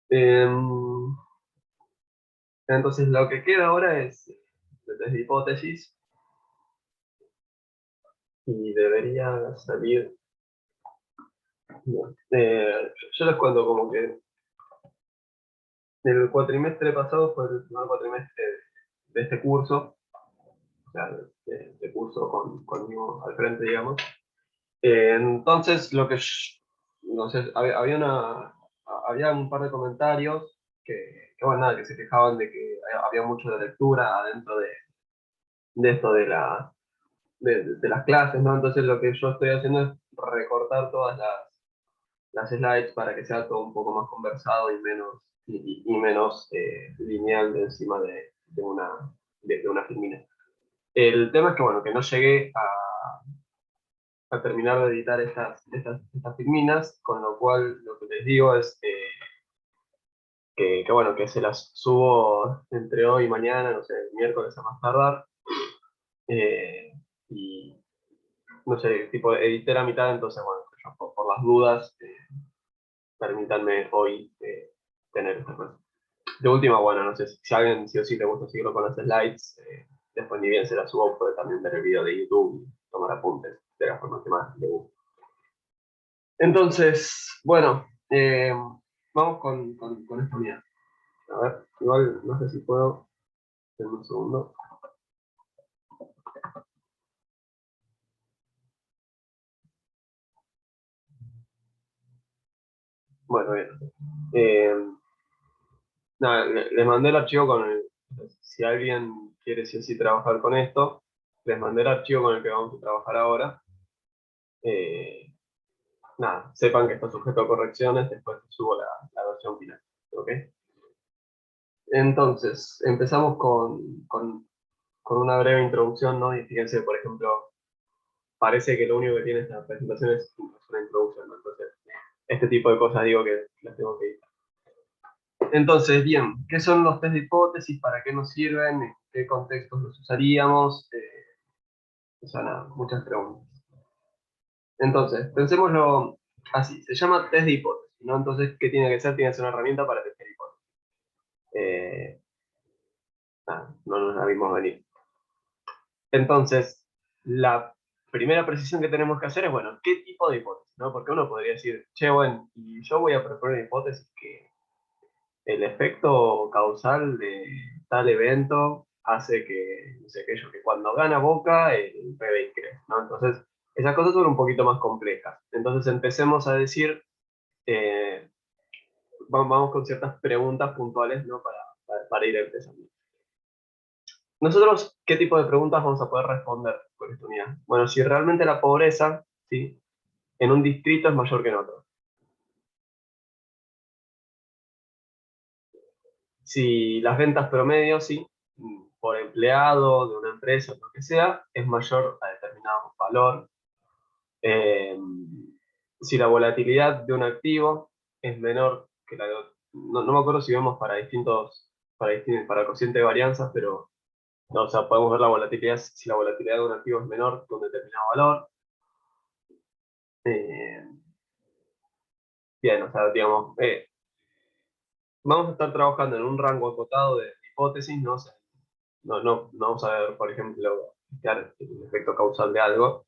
Em, entonces lo que queda ahora es el test de hipótesis y debería salir. Bueno, yo les cuento como que el cuatrimestre pasado fue el primer cuatrimestre de este curso, o sea, de curso conmigo al frente, digamos. Entonces, no sé, había un par de comentarios bueno, nada, que se quejaban de que había mucho de lectura adentro de esto de las clases, ¿no? Entonces, lo que yo estoy haciendo es recortar todas las slides para que sea todo un poco más conversado y menos lineal de encima de una filmina. El tema es que, bueno, que no llegué a terminar de editar estas filminas, con lo cual lo que les digo es bueno, que se las subo entre hoy y mañana, no sé, el miércoles a más tardar, eh, y no sé, tipo, edité la mitad, entonces, bueno, yo por las dudas, permítanme hoy tener esta cosa. De última, bueno, no sé si a alguien sí o sí le gusta seguirlo con las slides, después ni bien se las subo, puede también ver el video de YouTube y tomar apuntes de la forma que más le guste. Entonces, bueno, vamos con esta unidad. A ver, igual no sé si puedo. En un segundo. Bueno, bien. Eh, nada, les mandé el archivo con el. Si alguien quiere sí o sí trabajar con esto, les mandé el archivo con el que vamos a trabajar ahora. Eh, nada, sepan que está sujeto a correcciones, después subo la versión final. ¿Ok? Entonces, empezamos con una breve introducción, ¿no? Y fíjense, por ejemplo, parece que lo único que tiene esta presentación es una introducción, ¿no? Entonces, este tipo de cosas digo que las tengo que editar. Entonces, bien, ¿qué son los test de hipótesis? ¿Para qué nos sirven? ¿En qué contextos los usaríamos? O sea, nada, muchas preguntas. Entonces, pensémoslo así, se llama test de hipótesis, ¿no? Entonces, ¿qué tiene que ser? Tiene que ser una herramienta para testar hipótesis. Eh, nada, no nos la vimos venir. Entonces, la primera precisión que tenemos que hacer es, bueno, ¿qué tipo de hipótesis? ¿No? Porque uno podría decir, che, bueno, y yo voy a proponer una hipótesis que el efecto causal de tal evento hace que, no sé, que cuando gana Boca, el PBI crece, ¿no? Entonces, esas cosas son un poquito más complejas. Entonces, empecemos a decir, eh, vamos con ciertas preguntas puntuales, ¿no? Para ir empezando. Nosotros, ¿qué tipo de preguntas vamos a poder responder con esta unidad? Bueno, si realmente la pobreza, ¿sí? En un distrito es mayor que en otro. Si las ventas promedio, sí, por empleado de una empresa, lo que sea, es mayor a determinado valor. Eh, si la volatilidad de un activo es menor que la de otro. No me acuerdo si vemos para cociente de varianzas, pero no, o sea, podemos ver la volatilidad, si la volatilidad de un activo es menor que un determinado valor. Eh, bien, o sea, digamos, vamos a estar trabajando en un rango acotado de hipótesis, ¿no? O sea, no vamos a ver, por ejemplo, el efecto causal de algo,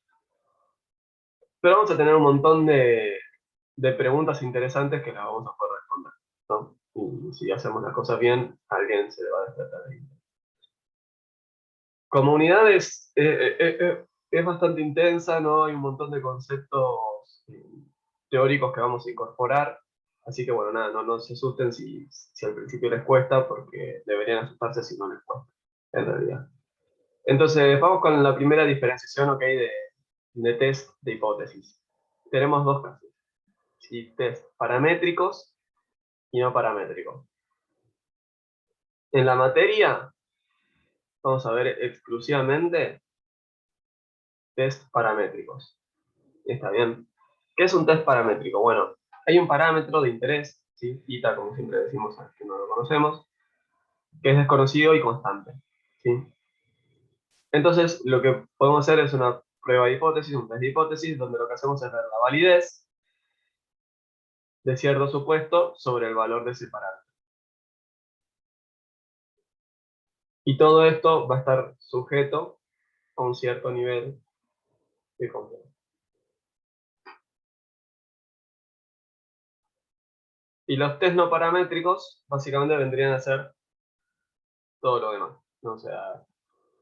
pero vamos a tener un montón de preguntas interesantes que las vamos a poder responder, ¿no? Y si hacemos las cosas bien, a alguien se le va a despertar ahí. Como unidad es bastante intensa, ¿no? Hay un montón de conceptos teóricos que vamos a incorporar, así que bueno, nada, no se asusten si al principio les cuesta, porque deberían asustarse si no les cuesta, en realidad. Entonces, vamos con la primera diferenciación, ¿ok? De test de hipótesis. Tenemos dos casos, ¿sí? Test paramétricos y no paramétricos. En la materia, vamos a ver exclusivamente test paramétricos. ¿Está bien? ¿Qué es un test paramétrico? Bueno, hay un parámetro de interés, ¿sí? Theta, como siempre decimos, que no lo conocemos, que es desconocido y constante, ¿sí? Entonces, lo que podemos hacer es una prueba de hipótesis, un test de hipótesis, donde lo que hacemos es ver la validez de cierto supuesto sobre el valor de ese parámetro. Y todo esto va a estar sujeto a un cierto nivel de confianza. Y los test no paramétricos básicamente vendrían a ser todo lo demás, ¿no? O sea,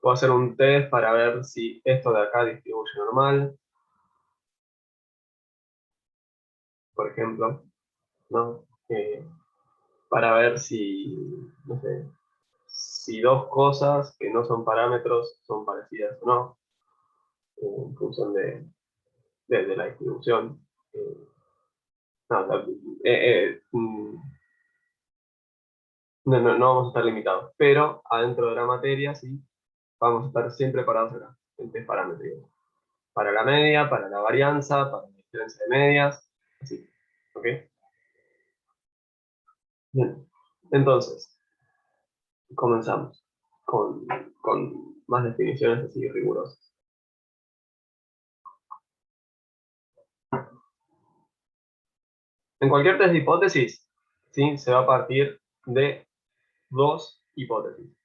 puedo hacer un test para ver si esto de acá distribuye normal, por ejemplo, ¿no? Para ver si, no sé, si dos cosas que no son parámetros son parecidas o no, en función de la distribución. No, no vamos a estar limitados, pero adentro de la materia sí vamos a estar siempre parados acá, en test paramétricos. Para la media, para la varianza, para la diferencia de medias, así. ¿Ok? Bien. Entonces, comenzamos con, con más definiciones así rigurosas. En cualquier test de hipótesis, ¿sí? Se va a partir de dos hipótesis.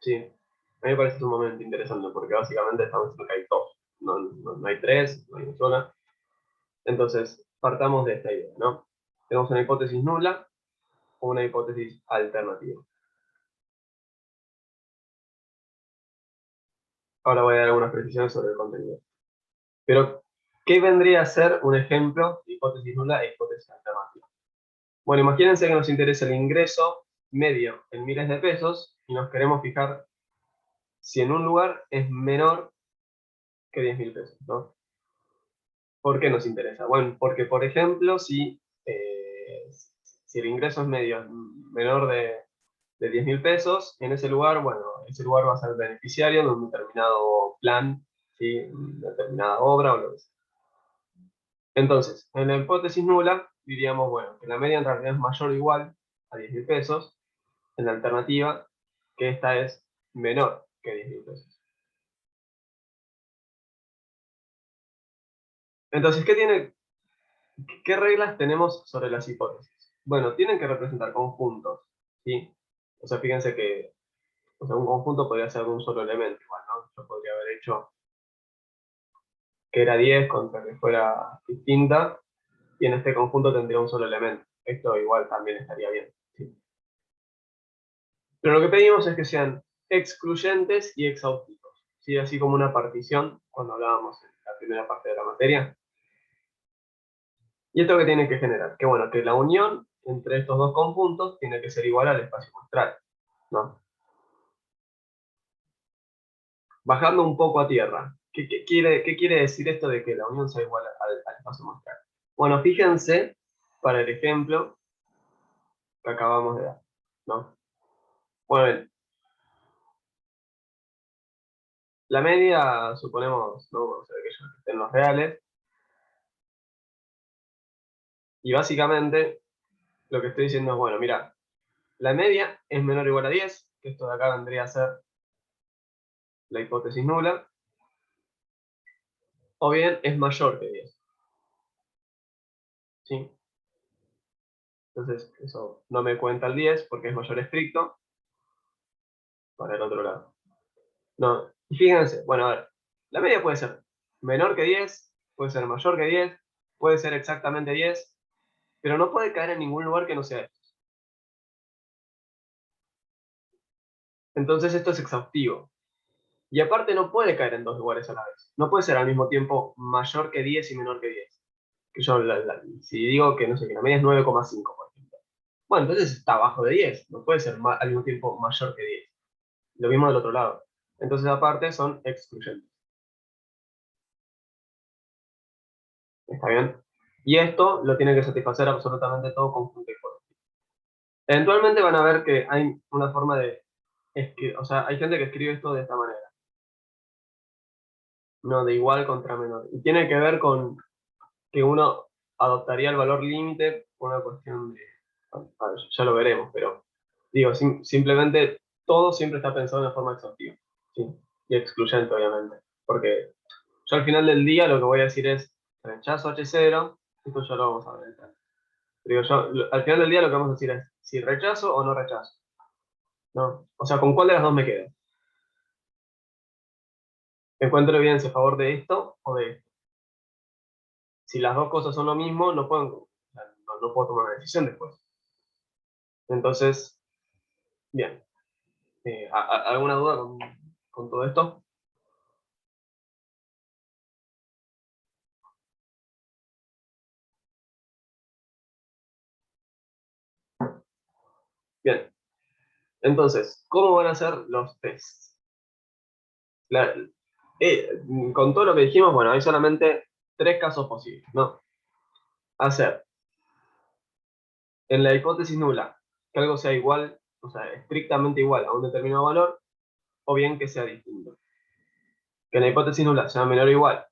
¿Sí? A mí me parece sumamente interesante porque básicamente estamos diciendo que hay dos, no hay tres, no hay una sola. Entonces, partamos de esta idea, ¿no? Tenemos una hipótesis nula o una hipótesis alternativa. Ahora voy a dar algunas precisiones sobre el contenido. Pero, ¿qué vendría a ser un ejemplo de hipótesis nula e hipótesis alternativa? Bueno, imagínense que nos interesa el ingreso medio en miles de pesos y nos queremos fijar si en un lugar es menor que 10.000 pesos, ¿no? ¿Por qué nos interesa? Bueno, porque, por ejemplo, si el ingreso es medio menor de 10.000 pesos, en ese lugar, bueno, ese lugar va a ser beneficiario de un determinado plan, ¿sí? Una determinada obra o lo que sea. Entonces, en la hipótesis nula, diríamos, bueno, que la media en realidad es mayor o igual a 10.000 pesos, en la alternativa, que esta es menor que 10.000 pesos. Entonces, ¿qué reglas tenemos sobre las hipótesis? Bueno, tienen que representar conjuntos, ¿sí? O sea, fíjense que o sea, un conjunto podría ser de un solo elemento, igual, ¿no? Yo podría haber hecho que era 10 contra que fuera distinta, y en este conjunto tendría un solo elemento. Esto igual también estaría bien, ¿sí? Pero lo que pedimos es que sean excluyentes y exhaustivos, ¿sí? Así como una partición cuando hablábamos en la primera parte de la materia. ¿Y esto qué tiene que generar? Que bueno, que la unión entre estos dos conjuntos tiene que ser igual al espacio muestral, ¿no? Bajando un poco a tierra, ¿qué quiere decir esto de que la unión sea igual al espacio muestral? Bueno, fíjense para el ejemplo que acabamos de dar, ¿no? Bueno, la media, suponemos, ¿no? Vamos a ver que ellos estén los reales, y básicamente lo que estoy diciendo es, bueno, mira, la media es menor o igual a 10, que esto de acá vendría a ser la hipótesis nula, o bien es mayor que 10, ¿sí? Entonces, eso no me cuenta el 10 porque es mayor estricto para el otro lado. No, y fíjense, bueno, a ver, la media puede ser menor que 10, puede ser mayor que 10, puede ser exactamente 10, pero no puede caer en ningún lugar que no sea esto. Entonces esto es exhaustivo. Y aparte no puede caer en dos lugares a la vez. No puede ser al mismo tiempo mayor que 10 y menor que 10. Que yo, si digo que, no sé, que la media es 9,5, por ejemplo. Bueno, entonces está abajo de 10. No puede ser al mismo tiempo mayor que 10. Lo mismo del otro lado. Entonces aparte son excluyentes. ¿Está bien? Y esto lo tiene que satisfacer absolutamente todo conjunto hipotético. Eventualmente van a ver que hay una forma de... o sea, hay gente que escribe esto de esta manera. No, de igual contra menor. Y tiene que ver con que uno adoptaría el valor límite por una cuestión de... a ver, ya lo veremos, pero digo, simplemente todo siempre está pensado de forma exhaustiva, ¿sí? Y excluyente, obviamente. Porque yo al final del día lo que voy a decir es rechazo H0, esto ya lo vamos a ver. Pero digo yo, al final del día lo que vamos a decir es si rechazo o no rechazo, ¿no? O sea, ¿con cuál de las dos me quedo? ¿Encuentro evidencia a favor de esto o de esto? Si las dos cosas son lo mismo, o sea, no puedo tomar una decisión después. Entonces, bien. ¿Alguna duda con todo esto? Bien. Entonces, ¿cómo van a ser los tests? La- con todo lo que dijimos, bueno, hay solamente tres casos posibles, ¿no? Hacer en la hipótesis nula que algo sea igual, o sea, estrictamente igual a un determinado valor, o bien que sea distinto. Que en la hipótesis nula sea menor o igual,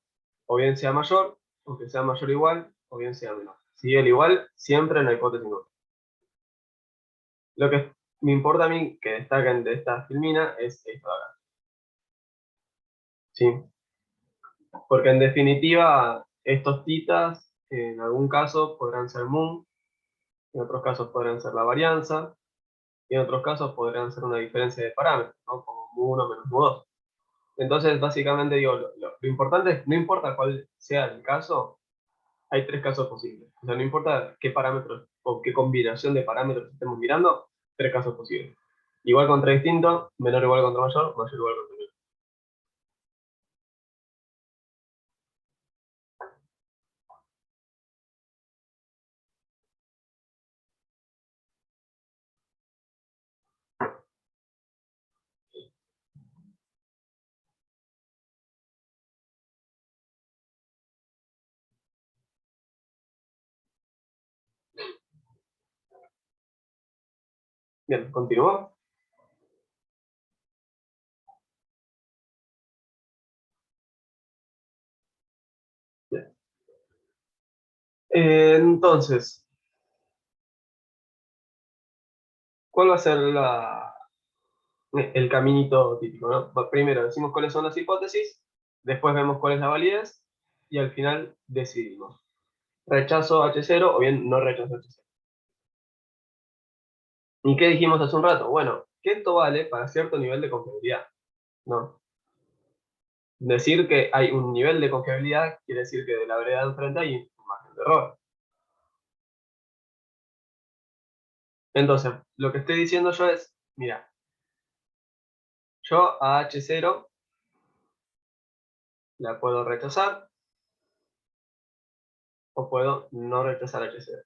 o bien sea mayor, o que sea mayor o igual, o bien sea menor. Sigue el igual siempre en la hipótesis nula. Lo que me importa a mí que destaquen de esta filmina es esto de acá, ¿sí? Porque en definitiva, estos titas en algún caso podrán ser mun, en otros casos podrán ser la varianza, y en otros casos podrán ser una diferencia de parámetros, ¿no? Como mu1 menos mu2. Entonces, básicamente digo, lo importante es, no importa cuál sea el caso, hay tres casos posibles. O sea, no importa qué parámetros o qué combinación de parámetros estemos mirando, tres casos posibles. Igual contra distinto, menor igual contra mayor, mayor igual contra menor. Bien, continúo. Bien. Entonces, ¿cuál va a ser el caminito típico, ¿no? Primero decimos cuáles son las hipótesis, después vemos cuál es la validez y al final decidimos. Rechazo H0 o bien no rechazo H0. ¿Y qué dijimos hace un rato? Bueno, que esto vale para cierto nivel de confiabilidad, ¿no? Decir que hay un nivel de confiabilidad quiere decir que de la vereda de enfrente hay un margen de error. Entonces, lo que estoy diciendo yo es, mira, yo a H0 la puedo rechazar o puedo no rechazar H0.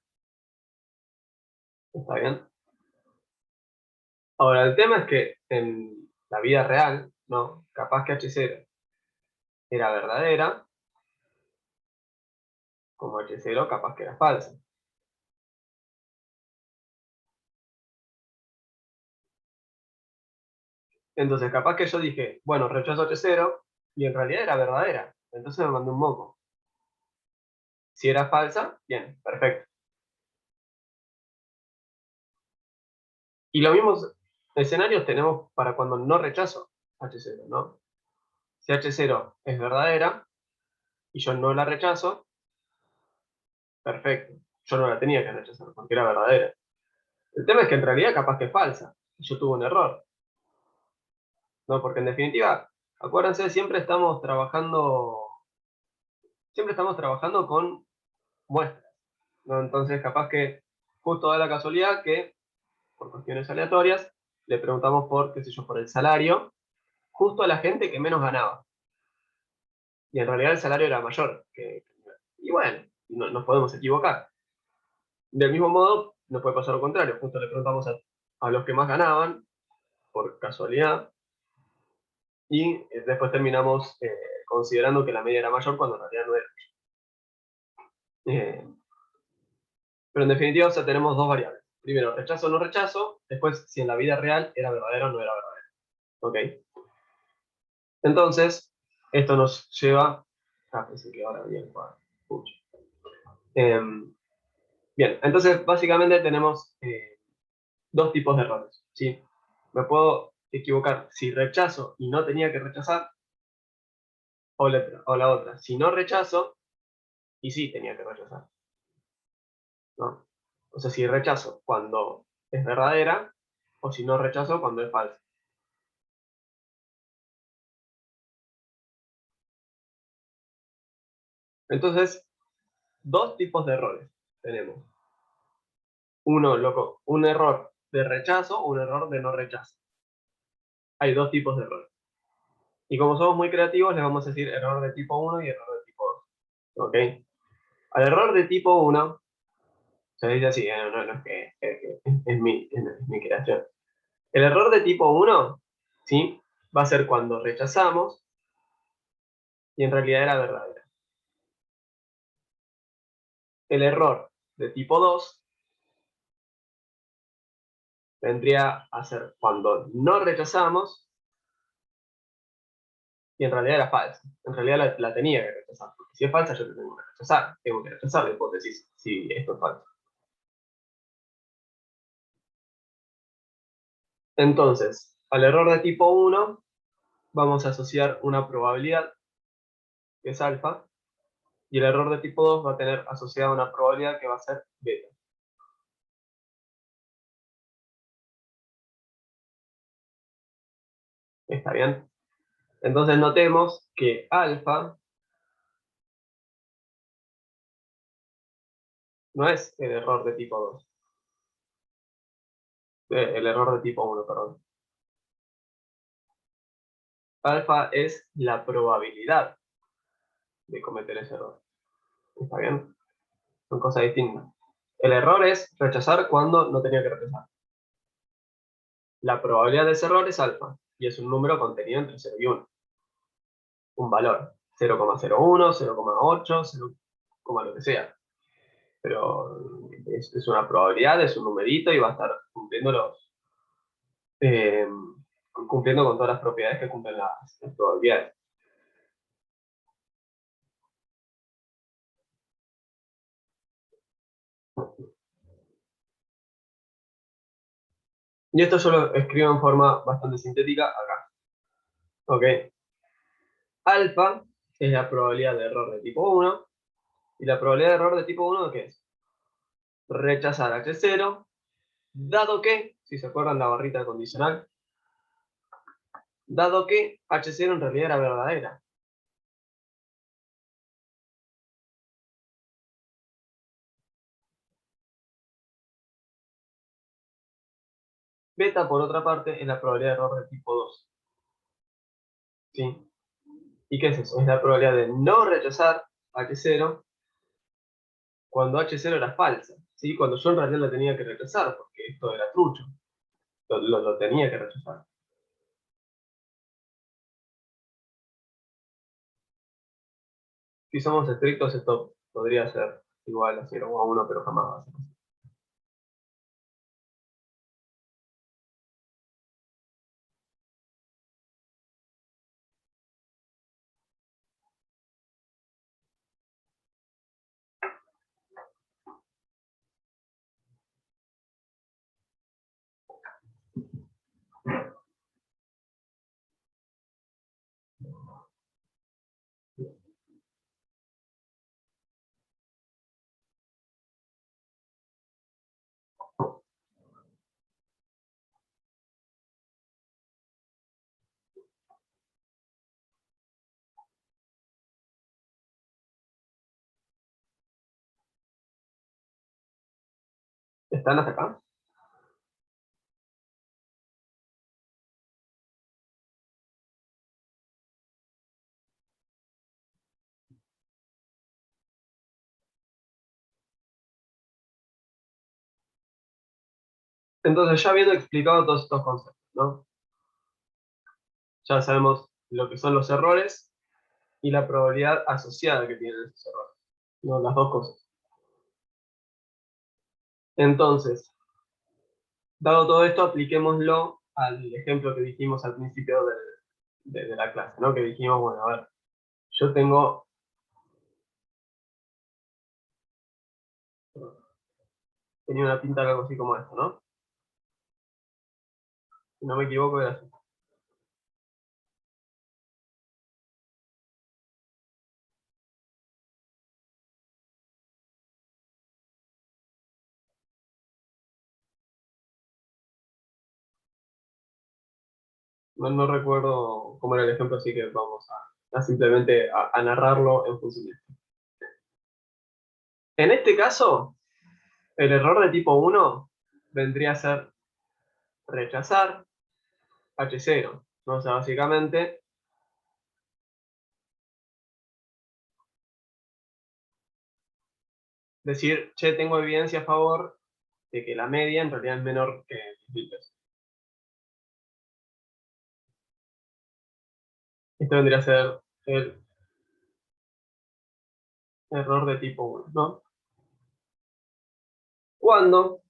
¿Está bien? Ahora, el tema es que en la vida real, ¿no? Capaz que H0 era verdadera, como H0 capaz que era falsa. Entonces, capaz que yo dije, bueno, rechazo H0, y en realidad era verdadera. Entonces me mandé un moco. Si era falsa, bien, perfecto. Y los mismos escenarios tenemos para cuando no rechazo H0, ¿no? Si H0 es verdadera y yo no la rechazo, perfecto. Yo no la tenía que rechazar porque era verdadera. El tema es que en realidad capaz que es falsa. Y yo tuve un error, ¿no? Porque en definitiva, acuérdense, siempre estamos trabajando con muestras, ¿no? Entonces capaz que justo da la casualidad que, por cuestiones aleatorias, le preguntamos por, qué sé yo, por el salario, justo a la gente que menos ganaba. Y en realidad el salario era mayor. Y bueno, nos podemos equivocar. Del mismo modo, nos puede pasar lo contrario. Justo le preguntamos a los que más ganaban, por casualidad, y después terminamos considerando que la media era mayor cuando en realidad no era. Eh, pero en definitiva, o sea, tenemos dos variables. Primero, rechazo o no rechazo. Después, si en la vida real era verdadero o no era verdadero. ¿Ok? Entonces, esto nos lleva... Ah, pensé que ahora bien. Pucha. Bien, entonces básicamente tenemos dos tipos de errores, ¿sí? Me puedo equivocar si rechazo y no tenía que rechazar, o la otra, si no rechazo y sí tenía que rechazar, ¿no? O sea, si rechazo cuando es verdadera, o si no rechazo cuando es falsa. Entonces, dos tipos de errores tenemos. Uno, loco, un error de rechazo o un error de no rechazo. Hay dos tipos de errores. Y como somos muy creativos, les vamos a decir error de tipo uno y error de tipo 2. ¿Ok? Al error de tipo uno se dice así, no es que es mi creación. El error de tipo uno, ¿sí? Va a ser cuando rechazamos y en realidad era verdadera. El error de tipo 2 vendría a ser cuando no rechazamos y en realidad era falsa. En realidad la tenía que rechazar. Porque si es falsa, yo tengo que rechazar. Tengo que rechazar la hipótesis si esto es falso. Entonces, al error de tipo uno vamos a asociar una probabilidad, que es alfa, y el error de tipo 2 va a tener asociada una probabilidad que va a ser beta. ¿Está bien? Entonces notemos que alfa no es el error de tipo 2, el error de tipo uno, perdón. Alfa es la probabilidad de cometer ese error. ¿Está bien? Son cosas distintas. El error es rechazar cuando no tenía que rechazar. La probabilidad de ese error es alfa, y es un número contenido entre 0 y 1. Un valor, 0,01, 0,8, 0, lo que sea. Pero es una probabilidad, es un numerito y va a estar eh, cumpliendo con todas las propiedades que cumplen las probabilidades. Y esto yo lo escribo en forma bastante sintética acá. ¿Ok? Alfa es la probabilidad de error de tipo uno. ¿Y la probabilidad de error de tipo uno qué es? Rechazar H0, dado que, si se acuerdan la barrita condicional, dado que H0 en realidad era verdadera. Beta, por otra parte, es la probabilidad de error de tipo 2. ¿Sí? ¿Y qué es eso? Es la probabilidad de no rechazar H0 cuando H0 era falsa. ¿Sí? Cuando yo en realidad la tenía que rechazar, porque esto era trucho. Lo tenía que rechazar. Si somos estrictos, esto podría ser igual a 0 o a 1, pero jamás va a ser así. ¿Están hasta acá? Entonces, ya habiendo explicado todos estos conceptos, ¿no? Ya sabemos lo que son los errores y la probabilidad asociada que tienen esos errores. ¿No? Las dos cosas. Entonces, dado todo esto, apliquémoslo al ejemplo que dijimos al principio de la clase, ¿no? Que dijimos, bueno, a ver, yo tenía una pinta algo así como esto, ¿no? Si no me equivoco, era así. no recuerdo cómo era el ejemplo, así que vamos a simplemente a narrarlo en función de esto. En este caso, el error de tipo 1 vendría a ser rechazar H0, ¿no? O sea, básicamente decir, che, tengo evidencia a favor de que la media en realidad es menor que 10.000 pesos. Esto vendría a ser el error de tipo 1, ¿no? Cuando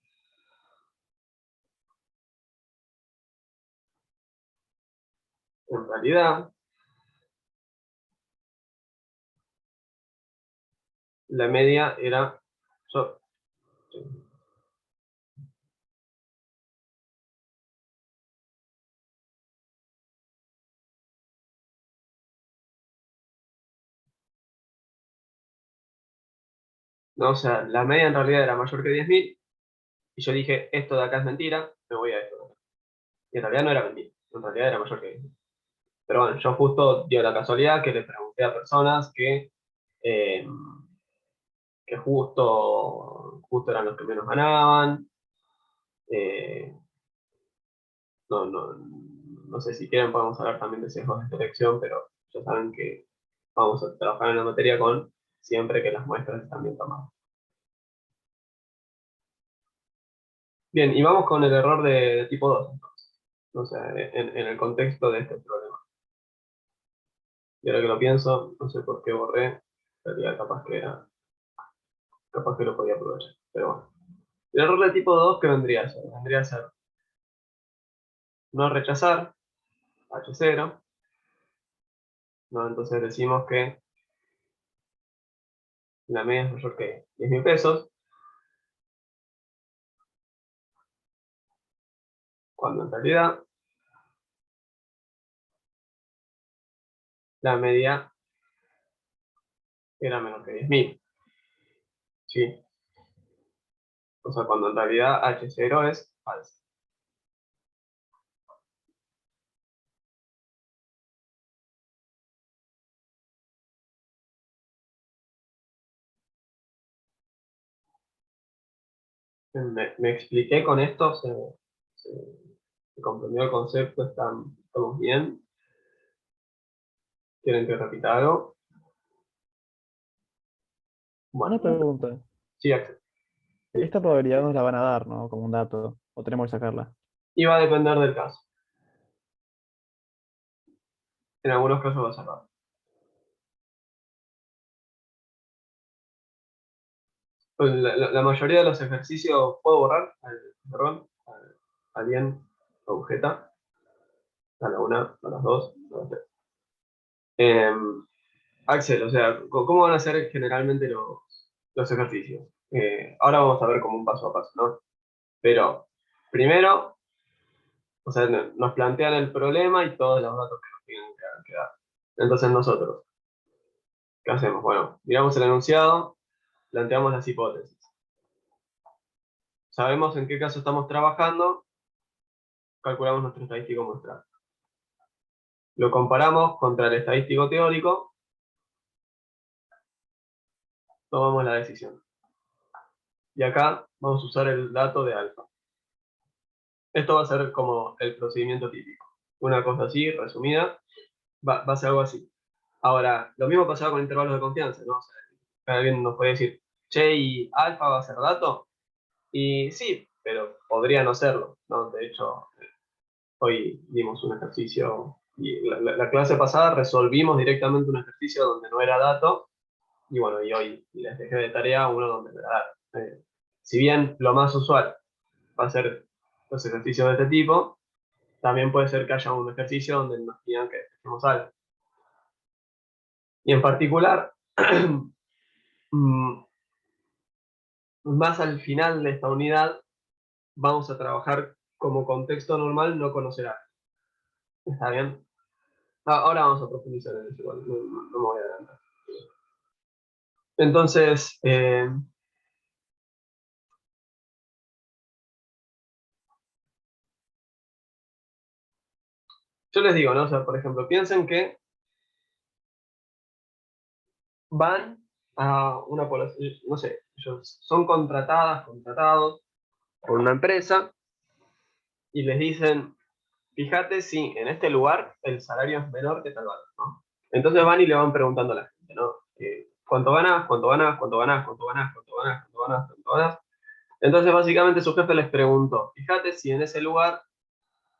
en realidad la media era... ¿no? O sea, la media en realidad era mayor que 10.000 y yo dije, esto de acá es mentira, me voy a esto de acá. Y en realidad no era mentira, en realidad era mayor que 10.000. Pero bueno, yo justo dio la casualidad que le pregunté a personas eh, que justo eran los que menos ganaban. Eh, no sé si quieren, podemos hablar también de sesgos de selección, pero ya saben que vamos a trabajar en la materia con siempre que las muestras están bien tomadas. Bien, y vamos con el error de tipo 2 entonces. O sea, en el contexto de este problema. Y ahora que lo pienso, no sé por qué borré, sería capaz que lo podía aprovechar. Pero bueno. El error de tipo 2, ¿qué vendría a ser? Vendría a ser no rechazar H0, ¿no? Entonces decimos que la media es mayor que 10.000 pesos, cuando en realidad la media era menor que 10.000, ¿sí? O sea, cuando en realidad H0 es falso. Me expliqué con esto, se comprendió el concepto, estamos bien. ¿Quieren que repita algo? Una Bueno, pregunta. sí, Axel. Esta probabilidad nos la van a dar, ¿no? Como un dato. O tenemos que sacarla. Y va a depender del caso. En algunos casos va a ser raro. Pues la mayoría de los ejercicios puedo borrar, perdón, alguien objeta, a la una, a las dos, a las tres. Axel, o sea, ¿cómo van a ser generalmente los ejercicios? Ahora vamos a ver como un paso a paso, ¿no? Pero primero, o sea, nos plantean el problema y todos los datos que nos tienen que dar. Entonces nosotros, ¿qué hacemos? Bueno, miramos el enunciado, planteamos las hipótesis. Sabemos en qué caso estamos trabajando, calculamos nuestro estadístico muestral. Lo comparamos contra el estadístico teórico, tomamos la decisión. Y acá vamos a usar el dato de alfa. Esto va a ser como el procedimiento típico. Una cosa así, resumida, va a ser algo así. Ahora, lo mismo pasaba con intervalos de confianza, ¿no? O sea, alguien nos puede decir, che, ¿y alfa va a ser dato? Y sí, pero podría no serlo, ¿no? De hecho, hoy dimos un ejercicio y la clase pasada resolvimos directamente un ejercicio donde no era dato y bueno, y hoy les dejé de tarea uno donde era dato. Si bien lo más usual va a ser los ejercicios de este tipo, también puede ser que haya un ejercicio donde nos pidan que dejemos algo. Y en particular, mm, más al final de esta unidad, vamos a trabajar como contexto normal no conocer algo. ¿Está bien? Ahora vamos a profundizar en eso, igual, no me voy a adelantar. Entonces, yo les digo, ¿no? O sea, por ejemplo, piensen que van a una población, no sé, ellos son contratados por una empresa y les dicen, fíjate si en este lugar el salario es menor que tal valor, ¿no? Entonces van y le van preguntando a la gente, ¿no? ¿Cuánto ganas? ¿Cuánto ganas? ¿Cuánto ganas? ¿Cuánto ganas? ¿Cuánto ganas? ¿Cuánto ganas? ¿Cuánto ganas? Entonces básicamente su jefe les preguntó, fíjate si en ese lugar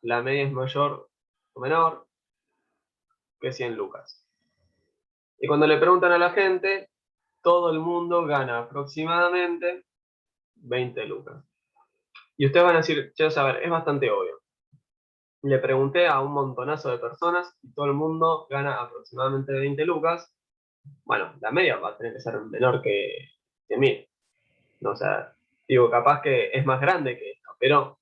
la media es mayor o menor que 100 lucas. Y cuando le preguntan a la gente, todo el mundo gana aproximadamente 20 lucas. Y ustedes van a decir, che, a ver, es bastante obvio. Le pregunté a un montonazo de personas y todo el mundo gana aproximadamente 20 lucas. Bueno, la media va a tener que ser menor que 1000. No, o sea, digo, capaz que es más grande que esto, pero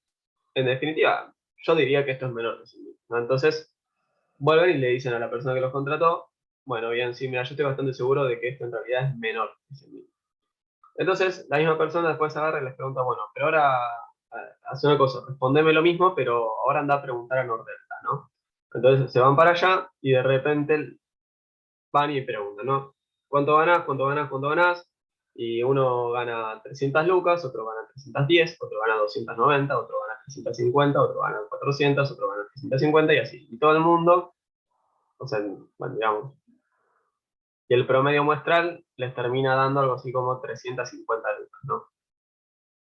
en definitiva, yo diría que esto es menor que 100.000, ¿no? Entonces, vuelven y le dicen a la persona que los contrató, bueno, bien, sí, mira, yo estoy bastante seguro de que esto en realidad es menor que 100.000. Entonces, la misma persona después agarra y les pregunta, bueno, pero ahora hace una cosa, respondeme lo mismo, pero ahora anda a preguntar a Nordelta, ¿no? Entonces se van para allá y de repente van y preguntan, ¿no? ¿Cuánto ganas? ¿Cuánto ganas? ¿Cuánto ganas? Y uno gana 300 lucas, otro gana 310, otro gana 290, otro gana 350, otro gana 400, otro gana 350 y así. Y todo el mundo, o sea, bueno, digamos, y el promedio muestral les termina dando algo así como 350 lucas, ¿no?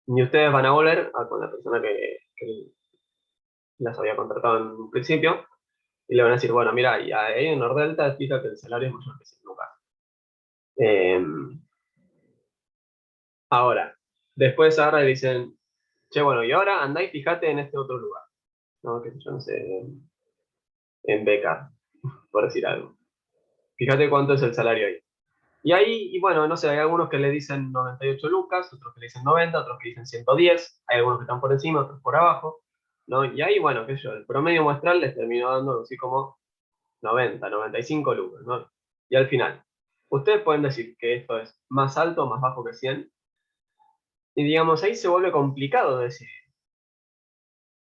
Y ustedes van a volver con la persona que las había contratado en un principio y le van a decir, bueno, mira, y ahí en Nordelta fija que el salario es mayor que 100 lucas. Eh, Ahora, después ahora le dicen, che, bueno, y ahora andá y fíjate en este otro lugar, ¿no? Que yo no sé, en Beca, por decir algo. Fíjate cuánto es el salario ahí. Y ahí, y bueno, no sé, hay algunos que le dicen 98 lucas, otros que le dicen 90, otros que dicen 110, hay algunos que están por encima, otros por abajo, ¿no? Y ahí, bueno, qué sé yo, el promedio muestral les terminó dando algo así como 90, 95 lucas, ¿no? Y al final, ustedes pueden decir que esto es más alto o más bajo que 100, y digamos, ahí se vuelve complicado decir,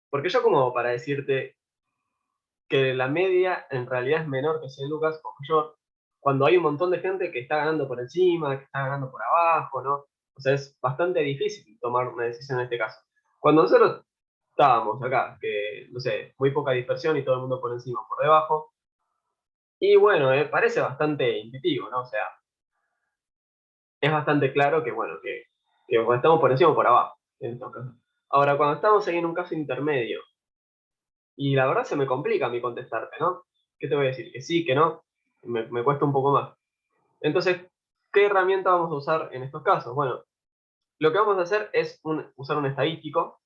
porque yo como para decirte que la media en realidad es menor que 100 lucas o mayor, cuando hay un montón de gente que está ganando por encima, que está ganando por abajo, ¿no? O sea, es bastante difícil tomar una decisión en este caso. Cuando nosotros estábamos acá, que, no sé, muy poca dispersión y todo el mundo por encima o por debajo, y bueno, parece bastante intuitivo, ¿no? O sea, es bastante claro que, bueno, que o estamos por encima o por abajo, en estos casos. Ahora, cuando estamos ahí en un caso intermedio, y la verdad se me complica a mí contestarte, ¿no? ¿Qué te voy a decir? Que sí, que no, me cuesta un poco más. Entonces, ¿qué herramienta vamos a usar en estos casos? Bueno, lo que vamos a hacer es usar un estadístico,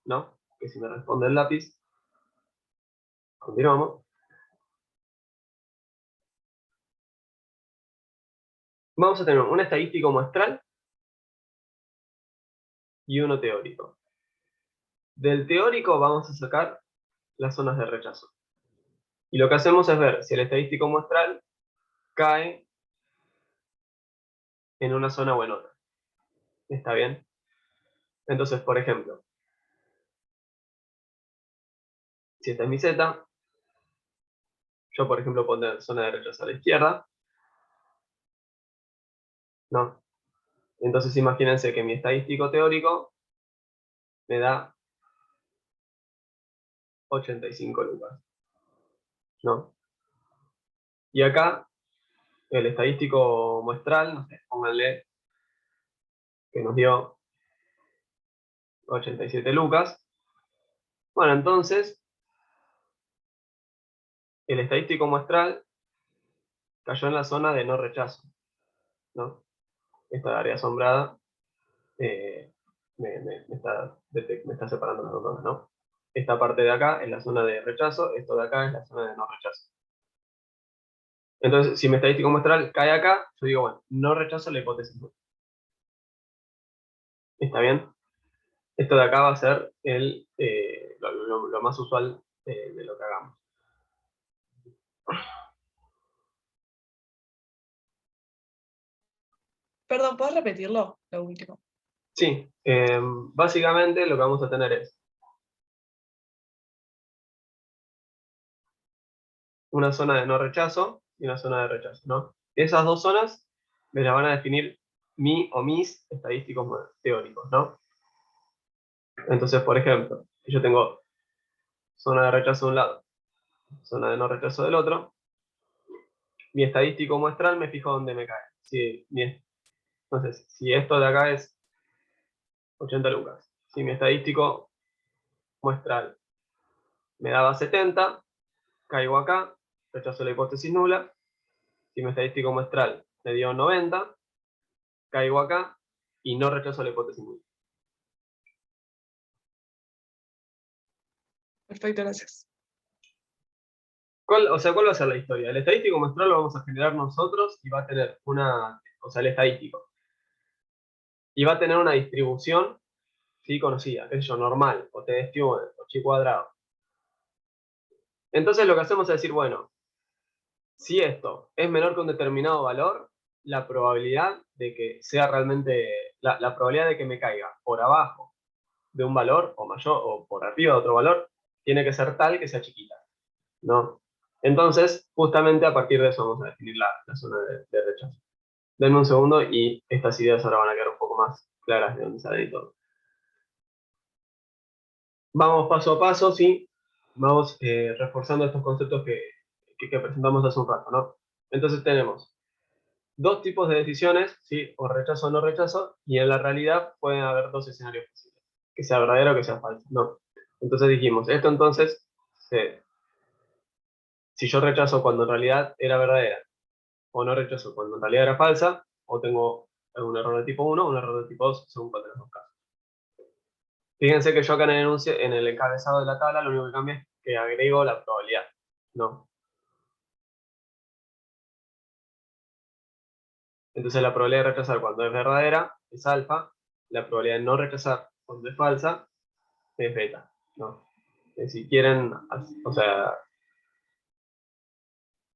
¿no? Que si me responde el lápiz, continuamos. Vamos a tener un estadístico muestral y uno teórico. Del teórico vamos a sacar las zonas de rechazo. Y lo que hacemos es ver si el estadístico muestral cae en una zona o en otra. ¿Está bien? Entonces, por ejemplo, si esta es mi Z, yo por ejemplo pondré zona de rechazo a la izquierda, ¿no? Entonces imagínense que mi estadístico teórico me da 85 lucas, ¿no? Y acá el estadístico muestral, no sé, pónganle que nos dio 87 lucas. Bueno, entonces el estadístico muestral cayó en la zona de no rechazo, ¿no? Esta área asombrada eh, me está separando las dos zonas, ¿no? Esta parte de acá es la zona de rechazo, esto de acá es la zona de no rechazo. Entonces, si mi estadístico muestral cae acá, yo digo, bueno, no rechazo la hipótesis. ¿Está bien? Esto de acá va a ser lo más usual de lo que hagamos. Perdón, ¿puedes repetirlo? Lo último. Sí, básicamente lo que vamos a tener es una zona de no rechazo y una zona de rechazo, ¿no? Esas dos zonas me las van a definir mi o mis estadísticos teóricos, ¿no? Entonces, por ejemplo, si yo tengo zona de rechazo de un lado, zona de no rechazo del otro, mi estadístico muestral me fijo dónde me cae. Entonces, si esto de acá es 80 lucas, si mi estadístico muestral me daba 70, caigo acá, rechazo la hipótesis nula. Si mi estadístico muestral me dio 90, caigo acá y no rechazo la hipótesis nula. Perfecto, gracias. ¿Cuál va a ser la historia? El estadístico muestral lo vamos a generar nosotros y va a tener el estadístico. Y va a tener una distribución, ¿sí? Conocida, qué sé yo, normal, o t-student, o chi cuadrado. Entonces lo que hacemos es decir, bueno, si esto es menor que un determinado valor, la probabilidad de que sea realmente, la probabilidad de que me caiga por abajo de un valor o mayor o por arriba de otro valor, tiene que ser tal que sea chiquita, ¿no? Entonces, justamente a partir de eso vamos a definir la zona de rechazo. Denme un segundo y estas ideas ahora van a quedar un poco más claras de dónde salen y todo. Vamos paso a paso, ¿sí? Vamos reforzando estos conceptos que presentamos hace un rato, ¿no? Entonces tenemos dos tipos de decisiones, ¿sí? O rechazo o no rechazo, y en la realidad pueden haber dos escenarios posibles, que sea verdadero o que sea falso, ¿no? Entonces dijimos, esto entonces, si yo rechazo cuando en realidad era verdadera, o no rechazo cuando en realidad era falsa, o tengo un error de tipo 1 o un error de tipo 2, según cuál de los dos casos. Fíjense que yo acá en el encabezado de la tabla, lo único que cambia es que agrego la probabilidad, ¿no? Entonces la probabilidad de rechazar cuando es verdadera es alfa, la probabilidad de no rechazar cuando es falsa es beta, ¿no? Si quieren, o sea,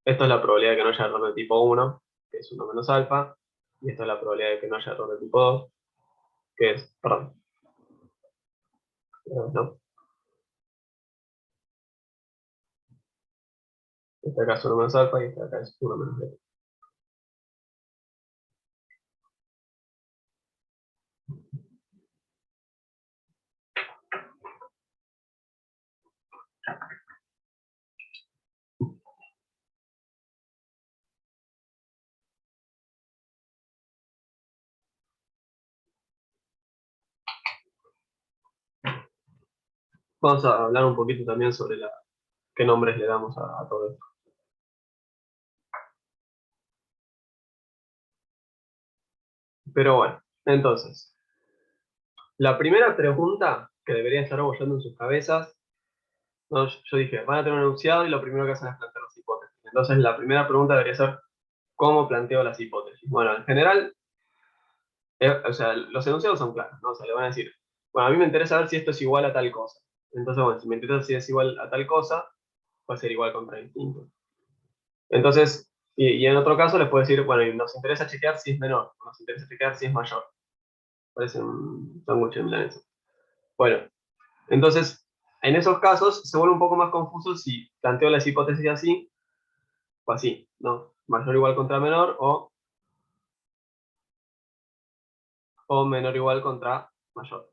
esto es la probabilidad de que no haya error de tipo 1, que es 1 menos alfa, y esto es la probabilidad de que no haya error de tipo 2, que es, perdón, no, este acá es 1 menos alfa y este acá es 1 menos beta. Vamos a hablar un poquito también sobre qué nombres le damos a todo esto. Pero bueno, entonces, la primera pregunta que debería estar bollando en sus cabezas, no, yo dije, van a tener un enunciado y lo primero que hacen es plantear las hipótesis. Entonces, la primera pregunta debería ser, ¿cómo planteo las hipótesis? Bueno, en general, o sea, los enunciados son claros, ¿no? O sea, le van a decir, bueno, a mí me interesa ver si esto es igual a tal cosa. Entonces, bueno, si me interesa si es igual a tal cosa, puede ser igual contra distinto. Entonces, y en otro caso les puedo decir, bueno, y nos interesa chequear si es menor, o nos interesa chequear si es mayor. Parece un sándwich de milanesa. Bueno, entonces, en esos casos se vuelve un poco más confuso si planteo las hipótesis así o así, ¿no? Mayor igual contra menor o menor igual contra mayor.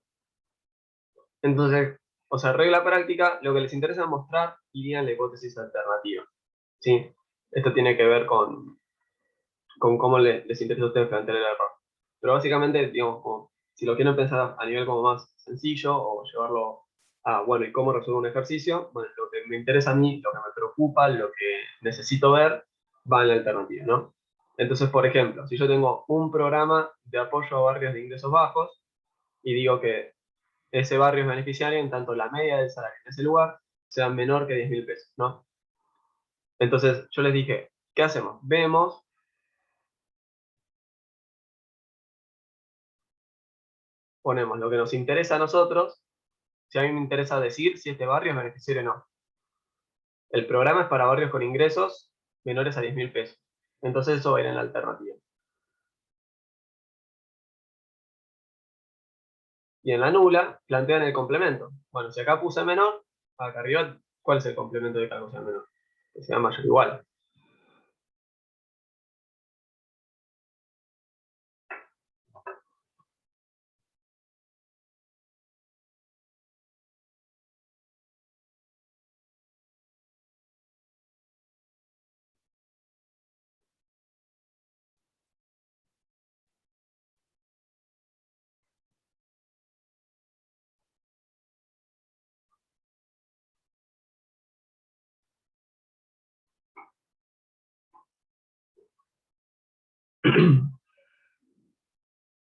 Entonces, o sea, regla práctica, lo que les interesa mostrar iría en la hipótesis alternativa, ¿sí? Esto tiene que ver con cómo les interesa a ustedes plantear el error. Pero básicamente, digamos, si lo quieren pensar a nivel como más sencillo o llevarlo a, bueno, ¿y cómo resuelvo un ejercicio? Bueno, lo que me interesa a mí, lo que me preocupa, lo que necesito ver, va en la alternativa, ¿no? Entonces, por ejemplo, si yo tengo un programa de apoyo a barrios de ingresos bajos y digo que ese barrio es beneficiario en tanto la media del salario en ese lugar sea menor que 10.000 pesos, ¿no? Entonces, yo les dije, ¿qué hacemos? Ponemos lo que nos interesa a nosotros, si a mí me interesa decir si este barrio es beneficiario o no. El programa es para barrios con ingresos menores a 10.000 pesos. Entonces eso va a ir en la alternativa. Y en la nula plantean el complemento. Bueno, si acá puse menor, acá arriba, ¿cuál es el complemento de que algo sea menor? que sea mayor o igual.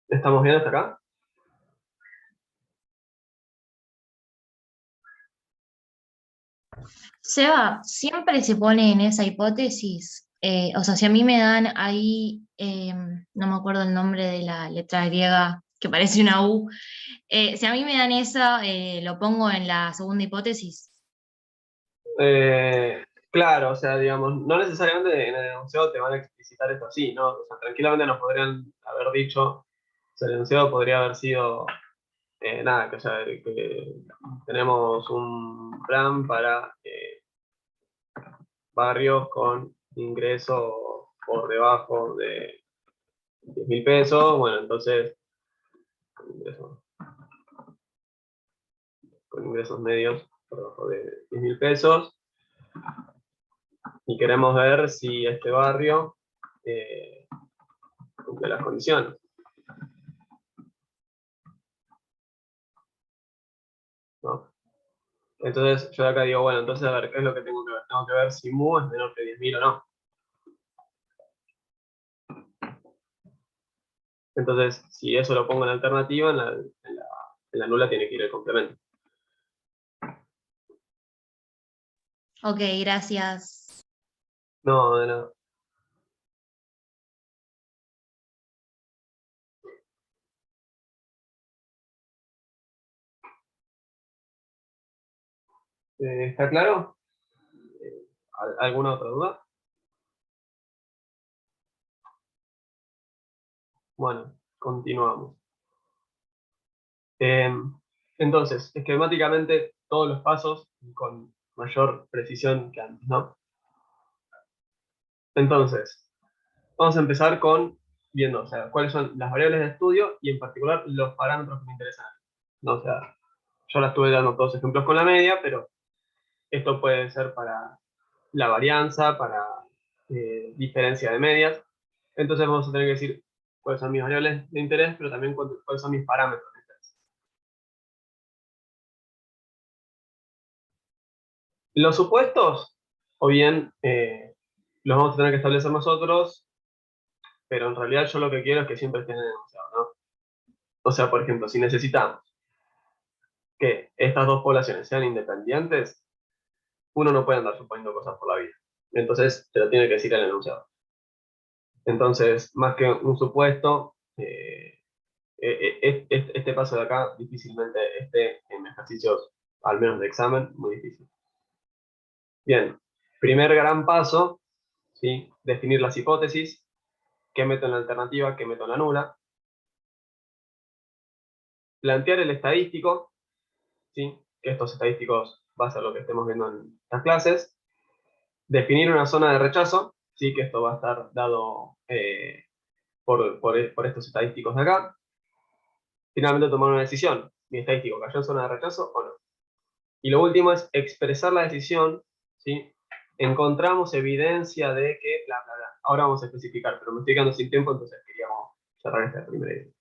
¿Estamos bien hasta acá? Seba, siempre se pone en esa hipótesis, o sea, si a mí me dan ahí, no me acuerdo el nombre de la letra griega que parece una U, si a mí me dan esa, lo pongo en la segunda hipótesis. Claro, o sea, digamos, no necesariamente en el enunciado te van a explicitar esto así, ¿no? O sea, tranquilamente nos podrían haber dicho, o sea, el enunciado podría haber sido, nada, que, o sea, que tenemos un plan para barrios con ingresos por debajo de 10.000 pesos, bueno, entonces, ingresos- con ingresos medios por debajo de 10.000 pesos, y queremos ver si este barrio cumple las condiciones, ¿no? Entonces yo de acá digo, bueno, entonces a ver, ¿qué es lo que tengo que ver? Tengo que ver si mu es menor que 10.000 o no. Entonces, si eso lo pongo en alternativa, en la nula tiene que ir el complemento. Ok, gracias. No, de nada. ¿Está claro? ¿Alguna otra duda? Bueno, continuamos. Entonces, esquemáticamente, todos los pasos con mayor precisión que antes, ¿no? Entonces, vamos a empezar con viendo, o sea, cuáles son las variables de estudio y en particular los parámetros que me interesan. ¿No? O sea, yo la estuve dando todos ejemplos con la media, pero esto puede ser para la varianza, para diferencia de medias. Entonces vamos a tener que decir cuáles son mis variables de interés, pero también cuáles son mis parámetros de interés. Los supuestos, o bien los vamos a tener que establecer nosotros, pero en realidad yo lo que quiero es que siempre estén enunciados, ¿no? O sea, por ejemplo, si necesitamos que estas dos poblaciones sean independientes, uno no puede andar suponiendo cosas por la vida. Entonces, te lo tiene que decir el enunciado. Entonces, más que un supuesto, este paso de acá difícilmente esté en ejercicios, al menos de examen, muy difícil. Bien, primer gran paso, ¿sí? Definir las hipótesis, qué meto en la alternativa, qué meto en la nula. Plantear el estadístico, ¿sí? Que estos estadísticos va a ser lo que estemos viendo en las clases. Definir una zona de rechazo, ¿sí? Que esto va a estar dado por estos estadísticos de acá. Finalmente tomar una decisión. ¿Mi estadístico cayó en zona de rechazo o no? Y lo último es expresar la decisión, ¿sí? Encontramos evidencia de que, bla, bla, bla. Ahora vamos a especificar, pero me estoy quedando sin tiempo, entonces queríamos cerrar esta primera idea.